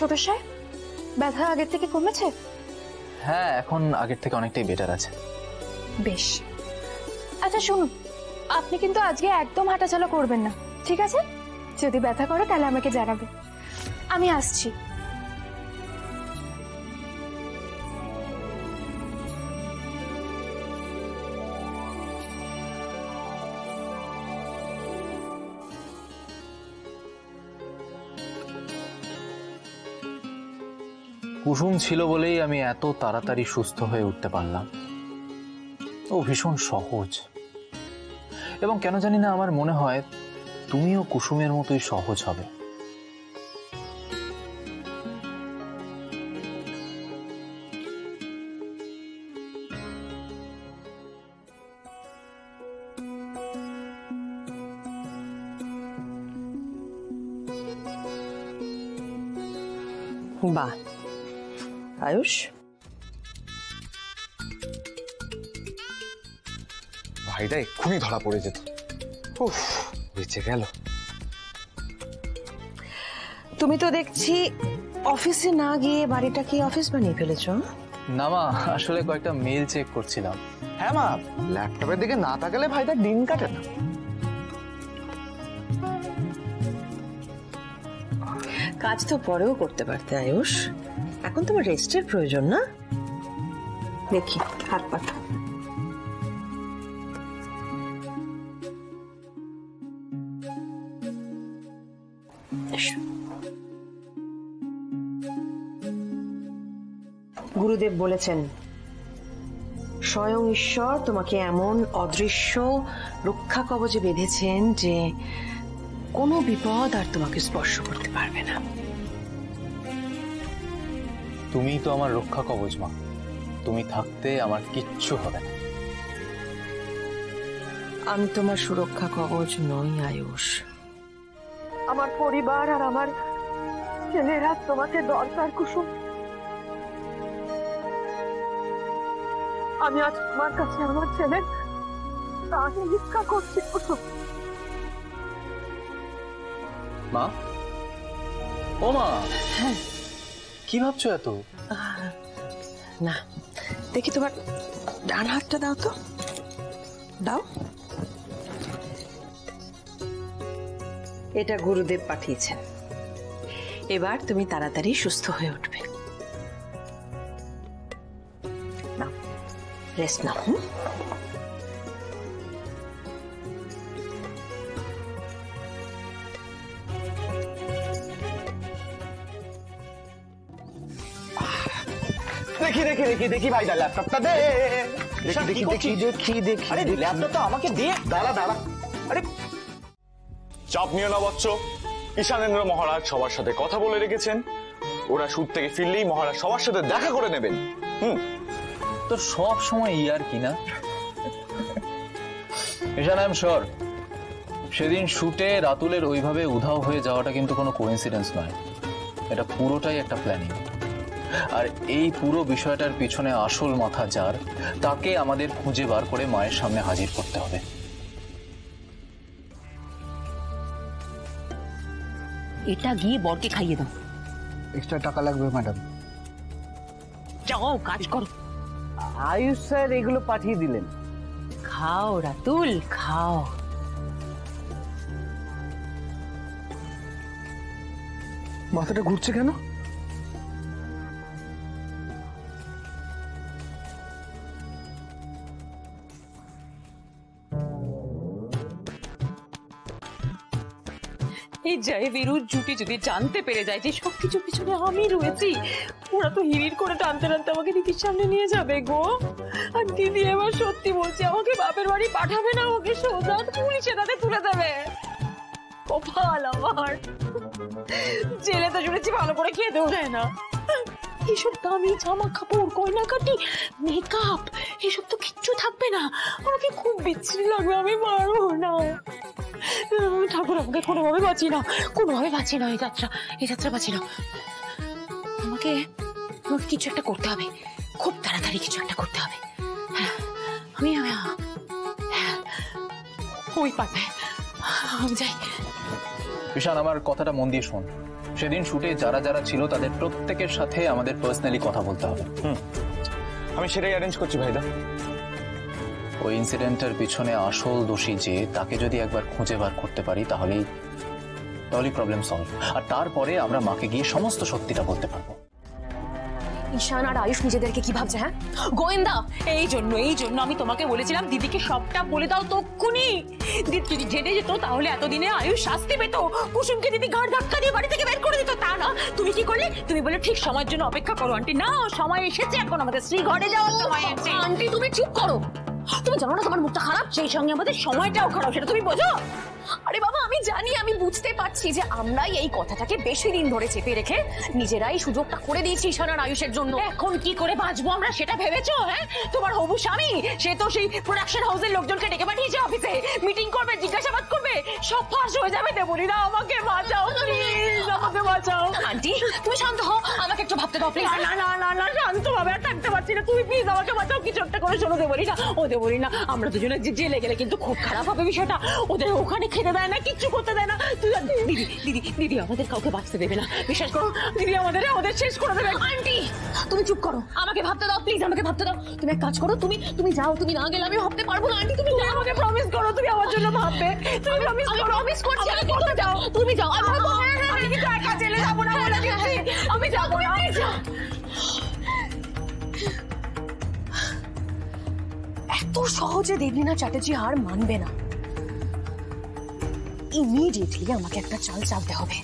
ছোট সাহেব, ব্যথা আগের থেকে কমেছে? হ্যাঁ, এখন আগের থেকে অনেকটাই বেটার আছে। বেশ। আচ্ছা শুনুন, আপনি কিন্তু আজকে একদম হাঁটাচলা করবেন না, ঠিক আছে? যদি ব্যথা করে তাহলে আমাকে জানাবে, আমি আসছি। কুসুম ছিল বলেই আমি এত তাড়াতাড়ি সুস্থ হয়ে উঠতে পারলাম। ও ভীষণ সহজ, এবং কেন জানি না আমার মনে হয় তুমিও কুসুমের মতোই সহজ হবে। বাহ আয়ুষ, ভাইটা এক্ষুনি ধরা পড়ে যেত। উফ, বেঁচে গেল। তুমি তো দেখছি অফিসে না গিয়ে বাড়িটা কি অফিস বানিয়ে ফেলেছ? না মা, আসলে কয়েকটা মেল চেক করছিলাম। হ্যাঁ মা, ল্যাপটপের দিকে না তাকালে ভাইটা দিন কাটে না। কাজ তো পরেও করতে পারতে আয়ুষ, এখন তোমার রেস্টের প্রয়োজন না? দেখি হাত পাতা। গুরুদেব বলেছেন স্বয়ং ঈশ্বর তোমাকে এমন অদৃশ্য রক্ষা কবচে বেঁধেছেন যে কোনো বিপদ আর তোমাকে স্পর্শ করতে পারবে না। তুমি তো আমার রক্ষা কবচ মা, তুমি থাকতে আমার কিচ্ছু হবে না। আমি তোমার সুরক্ষা কবচ নই আয়ুষ, আমার পরিবার আর আমার ছেলেরা তোমাকে দরকার কুসুম। আমি আজ তোমার কাছে আমার ছেলে তাকে ভিক্ষা করছি কুসুম। মা, ও মা, হ্যাঁ কি ভাবছো এত? না, দেখি তোমার ডান হাতটা দাও তো, দাও। এটা গুরুদেব পাঠিয়েছেন, এবার তুমি তাড়াতাড়ি সুস্থ হয়ে উঠবে। নাও, রেস্ট নাও। দেখি দেখি দেখি দেখি ভাইটা ল্যাপটপটা দে। দেখি দেখি দেখি দেখি দেখি। আরে ল্যাপটপটা আমাকে দে। দাঁড়া দাঁড়া। আরে চাপ নিও না বৎস, ঈশানেন্দ্র মহারাজ সবার সাথে কথা বলে রেখেছেন। ওরা শুট থেকে ফিরলেই মহারাজ সবার সাথে দেখা করে নেবেন। তো সব সময় ইয়ার কি না? ঈশান, আই এম শিওর সেদিন শুটে রাতুলের ওইভাবে উধাও হয়ে যাওয়াটা কিন্তু কোনো কোইন্সিডেন্স নয়, এটা পুরোটাই একটা প্ল্যানিং। আর এই পুরো বিষয়টার পিছনে আসল মাথা যার, তাকে আমাদের খুঁজে বার করে মায়ের সামনে হাজির করতে হবে। এটা গিয়ে বরকে খাইয়ে দাও। এক্সট্রা টাকা লাগবে ম্যাডাম। যাও কাজ করো। আয়ুষ স্যার এগুলো পাঠিয়ে দিলেন। খাও রাতুল, খাও। মাথাটা ঘুরছে কেন? এই জয় বিরুর জুটি যদি জানতে পেরে যায় যে সবকিছু পিছনে আমি রয়েছি, ওরা তো হিড়ির করে টানতে টানতে আমাকে দিদির সামনে নিয়ে যাবে গো। আর দিদি এবার সত্যি বলছে আমাকে বাপের বাড়ি পাঠাবে না, ওকে সোজা পুলিশের হাতে তুলে দেবে। কপাল আমার, জেলে তো শুনেছি ভালো করে খেতেও দেয় না। এসব দামি জামা কাপড়, গয়নাকাটি, মেকআপ এসব তো কিচ্ছু থাকবে না। আমাকে খুব বিচ্ছিরি লাগবে, আমি পারবো না। ঠাকুর আমাকে কোনোভাবে বাঁচি না, কোনোভাবে বাঁচি না, এই যাত্রা বাঁচি না। আমাকে কিছু একটা করতে হবে, খুব তাড়াতাড়ি কিছু একটা করতে হবে। হ্যাঁ, আমি ওই পারবে, আমি যাই। ঈশান, আমার কথাটা মন দিয়ে শোন। সেদিন শুটে যারা যারা ছিল তাদের প্রত্যেকের সাথে আমাদের পার্সোনালি কথা বলতে হবে। আমি সেটাই অ্যারেঞ্জ করছি ভাইদা। ওই ইনসিডেন্টের পিছনে আসল দোষী যে, তাকে যদি একবার খুঁজে বার করতে পারি তাহলেই প্রবলেম সলভ। আর তারপরে আমরা মাকে গিয়ে সমস্ত সত্যিটা বলতে পারবো। ঈশান আর আয়ুষ নিজেদেরকে কি ভাবছে? হ্যাঁ গোয়েন্দা, এই জন্য আমি তোমাকে বলেছিলাম দিদিকে সবটা বলে দাও তক্ষুনি। দিদি যদি জেনে যেত তাহলে এতদিনে আয়ুষ শাস্তি পেত, কুসুমকে দিদি ঘাড় ধাক্কা দিয়ে বাড়ি থেকে বের করে দিত। তা না, তুমি কি করলে? তুমি বলে ঠিক সময়ের জন্য অপেক্ষা করো আন্টি। না, সময় এসেছে, এখন আমাদের শ্রী ঘরে যাওয়ার সময় এসেছে। আন্টি তুমি চুপ করো। তুমি জানো না তোমার মুখটা খারাপ? সেই সঙ্গে আমাদের সময়টাও খারাপ, সেটা তুমি বোঝো? আরে বাবা আমি জানি, আমি বুঝতে পারছি যে আমরাই এই কথাটাকে বেশি দিন ধরে চেপে রেখে নিজেরাই সুযোগটা করে দিয়েছি ঈশান আর আয়ুষের জন্য। এখন কি করে বাঁচবো আমরা সেটা ভেবেছো? হ্যাঁ, তোমার হবু স্বামী সে তো সেই প্রোডাকশন হাউসের লোকজনকে ডেকে পাঠিয়েছে অফিসে, মিটিং করবে, জিজ্ঞাসাবাদ করবে, সব ফাঁস হয়ে যাবে। দেবরি না, আমাকে বাঁচাও প্লিজ, আমাকে বাঁচাও। আন্টি তুমি শান্ত হও, আমাকে একটু ভাবতে দাও প্লিজ। না না না না, শান্ত ভাবে আর থাকতে পারছি না। তুমি প্লিজ আমাকে বাঁচাও, কিছু একটা করে। শোনো দেবরি না, ও দেবরি না, আমরা দুজনে জেলে গেলে কিন্তু খুব খারাপ হবে বিষয়টা। ওদের ওখানে খেতে দেয় না, কিচ্ছু করতে দেয় না। দিদি দিদি দিদি আমাদের কাউকে বাঁচতে দেবে না, বিশ্বাস করো। দিদি আমাদের শেষ করে দেবে। আন্টি তুমি চুপ করো, আমাকে ভাবতে দাও প্লিজ, আমাকে ভাবতে দাও। তুমি এক কাজ করো, তুমি যাও, তুমি না গেলে আমি ভাবতে পারবো না। আন্টি তুমি আমাকে প্রমিস করো তুমি আমার জন্য ভাববে। তুমি প্রমিস করো। প্রমিস করছি আমি করতে যাও, তুমি যাও। আমি কিন্তু একা জেলে যাবো না, বলে দিচ্ছি। আমি যাবো না। এত সহজে দেবলীনা চ্যাটার্জি হার মানবে না। ইমিডিয়েটলি আমাকে একটা চাল চালতে হবে।